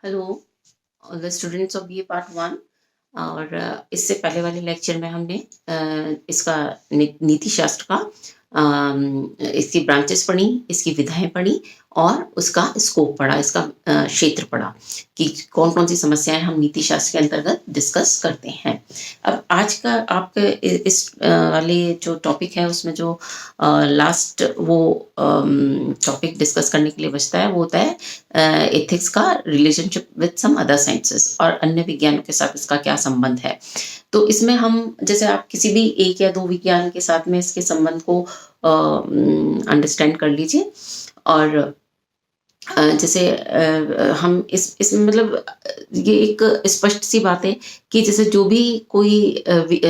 Hello all the students of BA part one. और इससे पहले वाले लेक्चर में हमने इसका नीति शास्त्र का इसकी ब्रांचेस पढ़ी, इसकी विधाएं पढ़ी और उसका स्कोप पढ़ा, इसका क्षेत्र पढ़ा कि कौन कौन सी समस्याएं हम नीति शास्त्र के अंतर्गत डिस्कस करते हैं। अब आज का आपके इस वाले जो टॉपिक है उसमें जो लास्ट वो टॉपिक डिस्कस करने के लिए बचता है वो होता है एथिक्स का relationship with some other sciences, और अन्य विज्ञानों के साथ इसका क्या संबंध है। तो इसमें हम जैसे आप किसी भी एक या दो विज्ञान के साथ में इसके संबंध को अंडरस्टैंड कर लीजिए। और जैसे हम इसमें मतलब ये एक स्पष्ट सी बात है कि जैसे जो भी कोई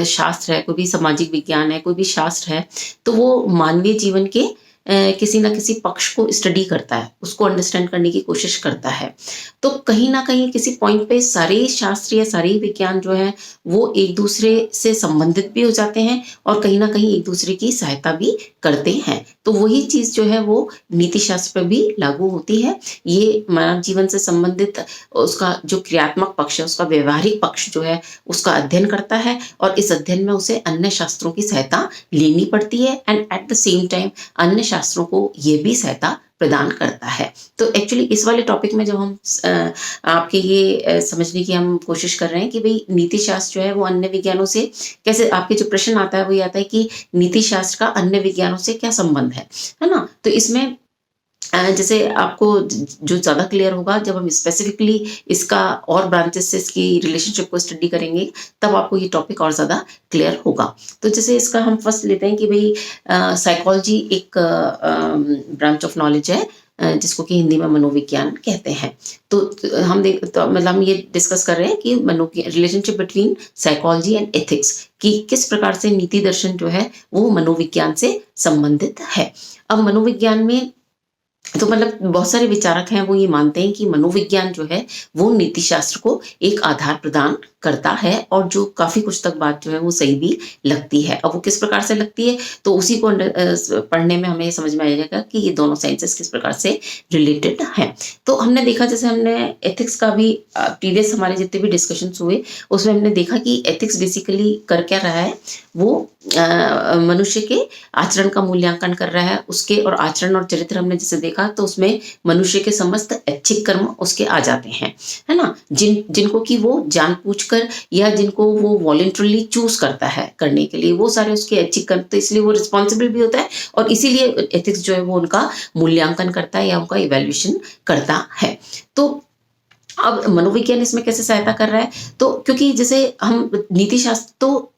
शास्त्र है, कोई भी सामाजिक विज्ञान है, कोई भी शास्त्र है, तो वो मानवीय जीवन के किसी ना किसी पक्ष को स्टडी करता है, उसको अंडरस्टैंड करने की कोशिश करता है। तो कहीं ना कहीं किसी पॉइंट पे सारे शास्त्र या सारे विज्ञान जो है वो एक दूसरे से संबंधित भी हो जाते हैं और कहीं ना कहीं एक दूसरे की सहायता भी करते हैं। तो वही चीज जो है वो नीति शास्त्र पर भी लागू होती है। ये मानव जीवन से संबंधित उसका जो क्रियात्मक पक्ष है, उसका व्यवहारिक पक्ष जो है उसका अध्ययन करता है और इस अध्ययन में उसे अन्य शास्त्रों की सहायता लेनी पड़ती है and at the same time अन्य शास्त्रों को ये भी सहायता प्रदान करता है। तो एक्चुअली इस वाले टॉपिक में जब हम आपके ये समझने की हम कोशिश कर रहे हैं कि भाई नीति शास्त्र जो है वो अन्य विज्ञानों से कैसे, आपके जो प्रश्न आता है वो ये आता है कि नीति शास्त्र का अन्य विज्ञानों से क्या संबंध है ना। तो इसमें जैसे आपको जो ज़्यादा क्लियर होगा जब हम स्पेसिफिकली इसका और ब्रांचेस से इसकी रिलेशनशिप को स्टडी करेंगे, तब आपको ये टॉपिक और ज़्यादा क्लियर होगा। तो जैसे इसका हम फर्स्ट लेते हैं कि भाई साइकोलॉजी एक ब्रांच ऑफ नॉलेज है जिसको कि हिंदी में मनोविज्ञान कहते हैं। तो हम मतलब हम ये डिस्कस कर रहे हैं कि relationship between psychology and ethics, कि किस प्रकार से नीति दर्शन जो है वो मनोविज्ञान से संबंधित है। अब मनोविज्ञान में तो मतलब बहुत सारे विचारक हैं वो ये मानते हैं कि मनोविज्ञान जो है वो नीति शास्त्र को एक आधार प्रदान करता है, और जो काफी कुछ तक बात जो है वो सही भी लगती है। अब वो किस प्रकार से लगती है तो उसी को पढ़ने में हमें समझ में आ जाएगा कि ये दोनों साइंसेस किस प्रकार से रिलेटेड हैं। तो हमने देखा, जैसे हमने एथिक्स का भी प्रीवियस हमारे जितने भी डिस्कशन हुए उसमें हमने देखा कि एथिक्स बेसिकली कर क्या रहा है, वो मनुष्य के आचरण का मूल्यांकन कर रहा है। उसके और आचरण और चरित्र हमने जैसे देखा तो उसमें मनुष्य के समस्त ऐच्छिक कर्म उसके आ जाते हैं, है ना, जिनको कि वो जानबूझकर या जिनको वो वॉलंटरली चूज करता है करने के लिए, वो सारे उसके ऐच्छिक कर्म, तो इसलिए वो रिस्पॉन्सिबल भी होता है और इसीलिए एथिक्स जो है वो उनका मूल्यांकन करता है या उनका इवैल्यूएशन करता है। तो अब मनोविज्ञान इसमें कैसे सहायता कर रहा है, तो क्योंकि जैसे हम नीति शास्त्र तो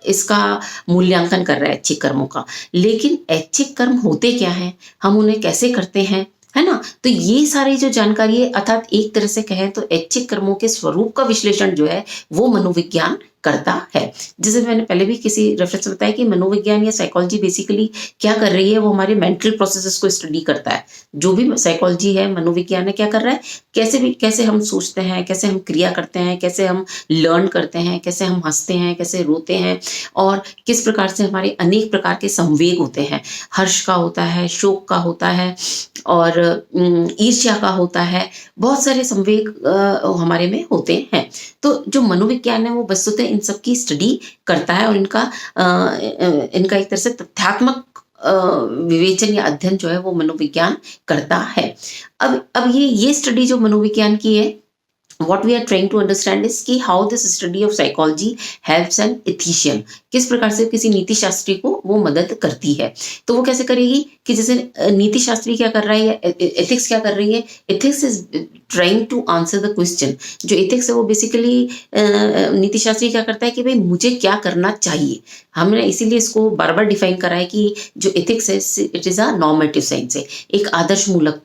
इसका मूल्यांकन कर रहा है ऐच्छिक कर्मों का, लेकिन ऐच्छिक कर्म होते क्या हैं, हम उन्हें कैसे करते हैं, है ना। तो ये सारी जो जानकारी है, अर्थात एक तरह से कहें तो ऐच्छिक कर्मों के स्वरूप का विश्लेषण जो है वो मनोविज्ञान करता है। जैसे मैंने पहले भी किसी रेफरेंस में बताया कि मनोविज्ञान या साइकोलॉजी बेसिकली क्या कर रही है, वो हमारे मेंटल प्रोसेसेस को स्टडी करता है। जो भी साइकोलॉजी है, मनोविज्ञान है, क्या कर रहा है, कैसे हम सोचते हैं, कैसे हम क्रिया करते हैं, कैसे हम लर्न करते हैं, कैसे हम हंसते हैं, कैसे रोते हैं, और किस प्रकार से हमारे अनेक प्रकार के संवेग होते हैं। हर्ष का होता है, शोक का होता है और ईर्ष्या का होता है, बहुत सारे संवेग हमारे में होते हैं। तो जो मनोविज्ञान है वो वस्तुतः इन सब की स्टडी करता है और इनका एक तरह से तथ्यात्मक विवेचन या अध्ययन जो है वो मनोविज्ञान करता है। अब ये स्टडी जो मनोविज्ञान की है, what we are trying to understand is कि how this study of psychology helps an ethician, किस प्रकार से किसी नीति शास्त्री को वो मदद करती है। तो वो कैसे करेगी कि जैसे नीति शास्त्री क्या कर रहा है, एथिक्स क्या कर रही है, ethics is trying to answer the question. जो एथिक्स है वो बेसिकली नीति शास्त्री क्या करता है कि भाई मुझे क्या करना चाहिए। हमने इसीलिए इसको बार बार डिफाइन करा है कि जो एथिक्स है it is a normative science है, एक आदर्श मूलक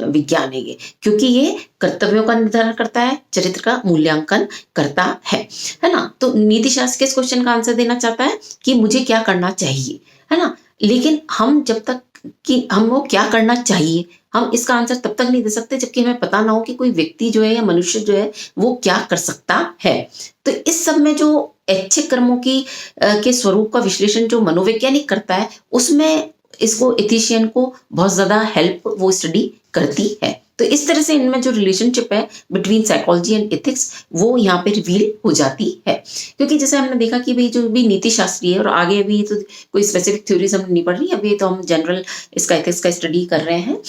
विज्ञान है ये, क्योंकि ये कर्तव्यों का निर्धारण करता है, चरित्र का मूल्यांकन करता है ना। तो नीति शास्त्र किस क्वेश्चन का आंसर देना चाहता है कि मुझे क्या करना चाहिए, है ना। लेकिन हम जब तक कि हम वो क्या करना चाहिए, हम इसका आंसर तब तक नहीं दे सकते जबकि हमें पता ना हो कि कोई व्यक्ति जो है या मनुष्य जो है वो क्या कर सकता है। तो इस सब में जो ऐच्छिक कर्मों की के स्वरूप का विश्लेषण जो मनोवैज्ञानिक करता है, उसमें इसको एथिशियन को बहुत ज्यादा हेल्प वो स्टडी करती है। तो इस तरह से इनमें जो रिलेशनशिप है बिटवीन साइकोलॉजी एंड एथिक्स वो यहाँ पे रिवील हो जाती है। क्योंकि जैसे हमने देखा कि भाई जो भी नीति शास्त्री है, और आगे अभी तो कोई स्पेसिफिक थ्योरीज हम नहीं पढ़ रही, अभी तो हम जनरल इसका एथिक्स का स्टडी कर रहे हैं,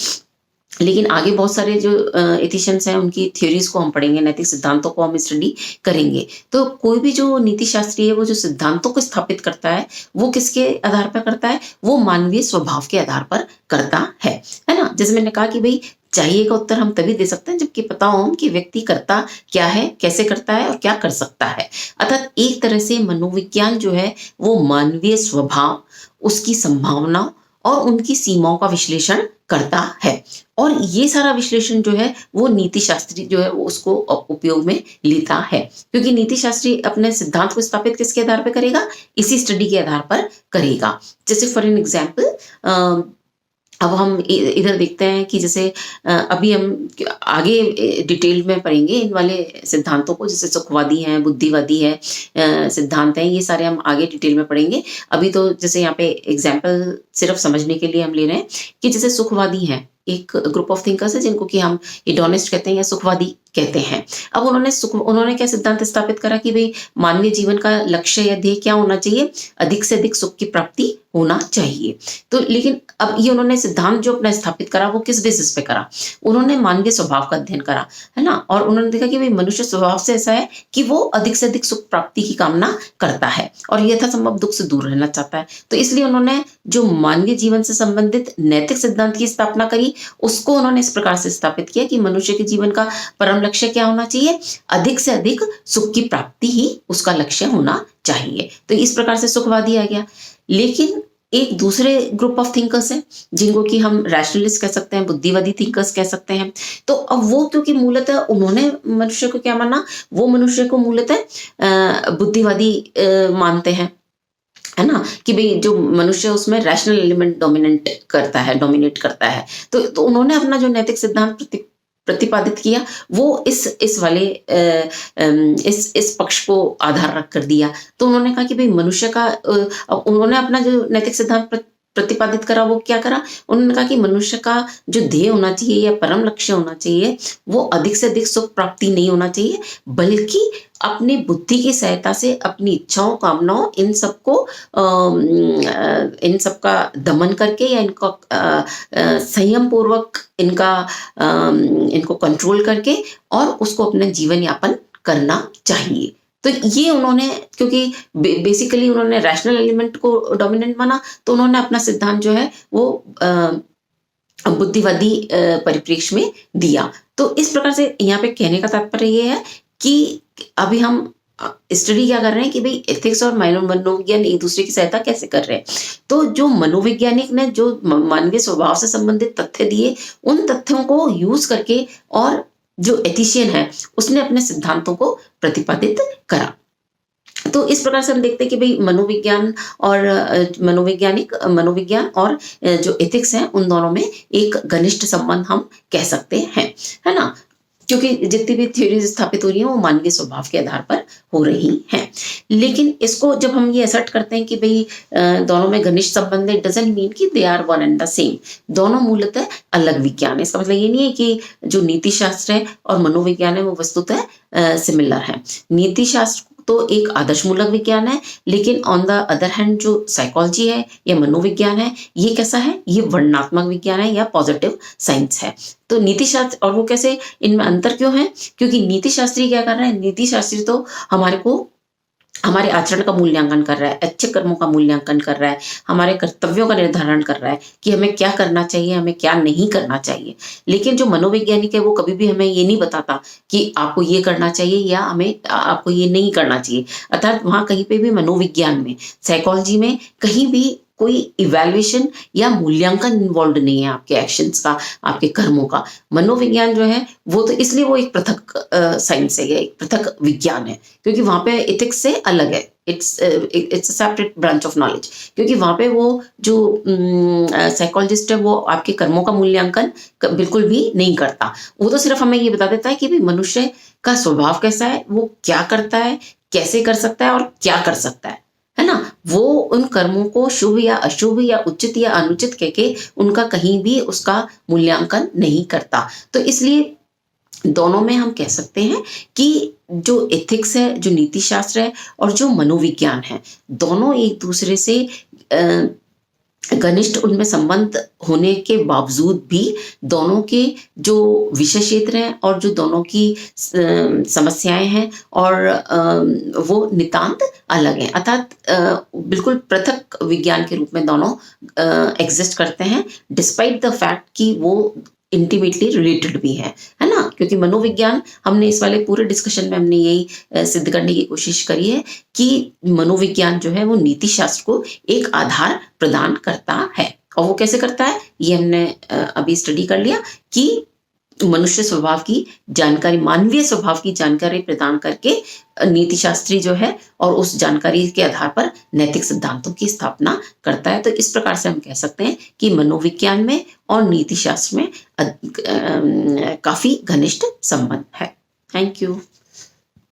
लेकिन आगे बहुत सारे जो एथिशियंस हैं उनकी थ्योरीज को हम पढ़ेंगे, नैतिक सिद्धांतों को हम स्टडी करेंगे। तो कोई भी जो नीति शास्त्री है वो जो सिद्धांतों को स्थापित करता है वो किसके आधार पर करता है, वो मानवीय स्वभाव के आधार पर करता है ना। जैसे मैंने कहा कि भाई चाहिए का उत्तर हम तभी दे सकते हैं जबकि पता हो कि व्यक्ति करता क्या है, कैसे करता है और क्या कर सकता है। अर्थात एक तरह से मनोविज्ञान जो है वो मानवीय स्वभाव, उसकी संभावना और उनकी सीमाओं का विश्लेषण करता है। और ये सारा विश्लेषण जो है वो नीति शास्त्री जो है वो उसको उपयोग में लेता है, क्योंकि नीति शास्त्री अपने सिद्धांत को स्थापित किसके आधार पर करेगा, इसी स्टडी के आधार पर करेगा। जैसे फॉर एन एग्जाम्पल अब हम इधर देखते हैं कि जैसे अभी हम आगे डिटेल में पढ़ेंगे इन वाले सिद्धांतों को, जैसे सुखवादी हैं, बुद्धिवादी है सिद्धांत हैं, ये सारे हम आगे डिटेल में पढ़ेंगे। अभी तो जैसे यहाँ पे एग्जाम्पल सिर्फ समझने के लिए हम ले रहे हैं कि जैसे सुखवादी हैं, एक ग्रुप ऑफ थिंकर्स है जिनको कि हम हेडोनिस्ट कहते हैं या सुखवादी कहते हैं। अब उन्होंने क्या सिद्धांत स्थापित करा कि भाई मानवीय जीवन का लक्ष्य या ध्येय क्या होना चाहिए, अधिक से अधिक सुख की प्राप्ति होना चाहिए। तो लेकिन अब ये उन्होंने सिद्धांत जो अपना स्थापित करा वो किस बेसिस पे करा, उन्होंने मानवीय स्वभाव का अध्ययन करा, है ना। और उन्होंने देखा कि भाई मनुष्य स्वभाव से ऐसा है कि वो अधिक से अधिक सुख प्राप्ति की कामना करता है और यथासंभव दुख से दूर रहना चाहता है। तो इसलिए उन्होंने जो मानवीय जीवन से संबंधित नैतिक सिद्धांत की स्थापना करी, उसको उन्होंने इस प्रकार से स्थापित किया कि मनुष्य के जीवन का परम लक्ष्य क्या होना चाहिए, अधिक से अधिक सुख की प्राप्ति ही उसका लक्ष्य होना चाहिए। तो इस प्रकार से सुखवादी आ गया। लेकिन एक दूसरे ग्रुप ऑफ थिंकर्स हैं जिनको कि हम रैशनलिस्ट कह सकते हैं, बुद्धिवादी थिंकर्स कह सकते हैं। तो अब वो क्योंकि मूलतः उन्होंने मनुष्य को क्या माना, वो मनुष्य को मूलतः बुद्धिवादी मानते हैं, है ना, कि भाई जो मनुष्य उसमें रैशनल एलिमेंट डोमिनेट करता है। तो उन्होंने अपना जो नैतिक सिद्धांत प्रतिपादित किया वो इस वाले इस पक्ष को आधार रख कर दिया। तो उन्होंने कहा कि भाई मनुष्य का उन्होंने अपना जो नैतिक सिद्धांत प्रतिपादित करा वो क्या करा, उन्होंने कहा कि मनुष्य का जो ध्येय होना चाहिए या परम लक्ष्य होना चाहिए वो अधिक से अधिक सुख प्राप्ति नहीं होना चाहिए, बल्कि अपनी बुद्धि की सहायता से अपनी इच्छाओं, कामनाओं, इन सबका दमन करके या इनको संयम पूर्वक इनको कंट्रोल करके और उसको अपने जीवन यापन करना चाहिए। तो ये उन्होंने, क्योंकि बेसिकली उन्होंने रैशनल एलिमेंट को डोमिनेंट माना, तो उन्होंने अपना सिद्धांत जो है वो बुद्धिवादी परिप्रेक्ष्य में दिया। तो इस प्रकार से यहाँ पे कहने का तात्पर्य ये है कि अभी हम स्टडी क्या कर रहे हैं कि भाई एथिक्स और मनोविज्ञान एक दूसरे की सहायता कैसे कर रहे हैं। तो जो मनोवैज्ञानिक ने जो मानवीय स्वभाव से संबंधित तथ्य दिए, उन तथ्यों को यूज करके और जो एथिशियन है उसने अपने सिद्धांतों को प्रतिपादित करा। तो इस प्रकार से हम देखते हैं कि भाई मनोविज्ञान और जो एथिक्स हैं उन दोनों में एक घनिष्ठ संबंध हम कह सकते हैं, है ना, क्योंकि जितनी भी थ्योरीज स्थापित हो रही हैं वो मानवीय स्वभाव के आधार पर हो रही हैं। लेकिन इसको जब हम ये असर्ट करते हैं कि भाई दोनों में घनिष्ठ संबंध है, इट डजंट मीन कि they are one and the same. दोनों मूलतः अलग विज्ञान है। इसका मतलब ये नहीं है कि जो नीति शास्त्र है और मनोविज्ञान है वो वस्तुतः सिमिलर है। नीति शास्त्र तो एक आदर्शमूलक विज्ञान है, लेकिन ऑन द अदर हैंड जो साइकोलॉजी है या मनोविज्ञान है ये कैसा है, ये वर्णनात्मक विज्ञान है या पॉजिटिव साइंस है। तो नीति शास्त्र और वो कैसे, इनमें अंतर क्यों है, क्योंकि नीति शास्त्री क्या कर रहा है, नीति शास्त्री तो हमारे आचरण का मूल्यांकन कर रहा है, अच्छे कर्मों का मूल्यांकन कर रहा है, हमारे कर्तव्यों का निर्धारण कर रहा है कि हमें क्या करना चाहिए, हमें क्या नहीं करना चाहिए। लेकिन जो मनोवैज्ञानिक है वो कभी भी हमें ये नहीं बताता कि आपको ये करना चाहिए या आपको ये नहीं करना चाहिए। अर्थात वहां कहीं पे भी मनोविज्ञान में, साइकोलॉजी में कहीं भी कोई इवैल्यूएशन या मूल्यांकन इन्वॉल्व नहीं है आपके एक्शंस का, आपके कर्मों का। मनोविज्ञान जो है वो तो इसलिए वो एक पृथक साइंस है, एक पृथक विज्ञान है, क्योंकि वहां पे एथिक्स से अलग है। It's a separate branch of knowledge, क्योंकि वहां पे वो जो साइकोलॉजिस्ट है वो आपके कर्मों का मूल्यांकन बिल्कुल भी नहीं करता। वो तो सिर्फ हमें ये बता देता है कि भाई मनुष्य का स्वभाव कैसा है, वो क्या करता है, कैसे कर सकता है और क्या कर सकता है है ना, वो उन कर्मों को शुभ या अशुभ या उचित या अनुचित कह के उनका कहीं भी उसका मूल्यांकन नहीं करता। तो इसलिए दोनों में हम कह सकते हैं कि जो एथिक्स है, जो नीति शास्त्र है और जो मनोविज्ञान है, दोनों एक दूसरे से घनिष्ठ उनमें संबंध होने के बावजूद भी दोनों के जो विषय क्षेत्र हैं और जो दोनों की समस्याएं हैं और वो नितांत अलग हैं, अर्थात बिल्कुल पृथक विज्ञान के रूप में दोनों एग्जिस्ट करते हैं, डिस्पाइट द फैक्ट कि वो इंटीमेटली रिलेटेड भी है ना, क्योंकि मनोविज्ञान हमने इस वाले पूरे डिस्कशन में हमने यही सिद्ध करने की कोशिश करी है कि मनोविज्ञान जो है वो नीति शास्त्र को एक आधार प्रदान करता है। और वो कैसे करता है, ये हमने अभी स्टडी कर लिया कि मनुष्य स्वभाव की जानकारी, मानवीय स्वभाव की जानकारी प्रदान करके नीति शास्त्री जो है और उस जानकारी के आधार पर नैतिक सिद्धांतों की स्थापना करता है। तो इस प्रकार से हम कह सकते हैं कि मनोविज्ञान में और नीति शास्त्र में काफी घनिष्ठ संबंध है। Thank you.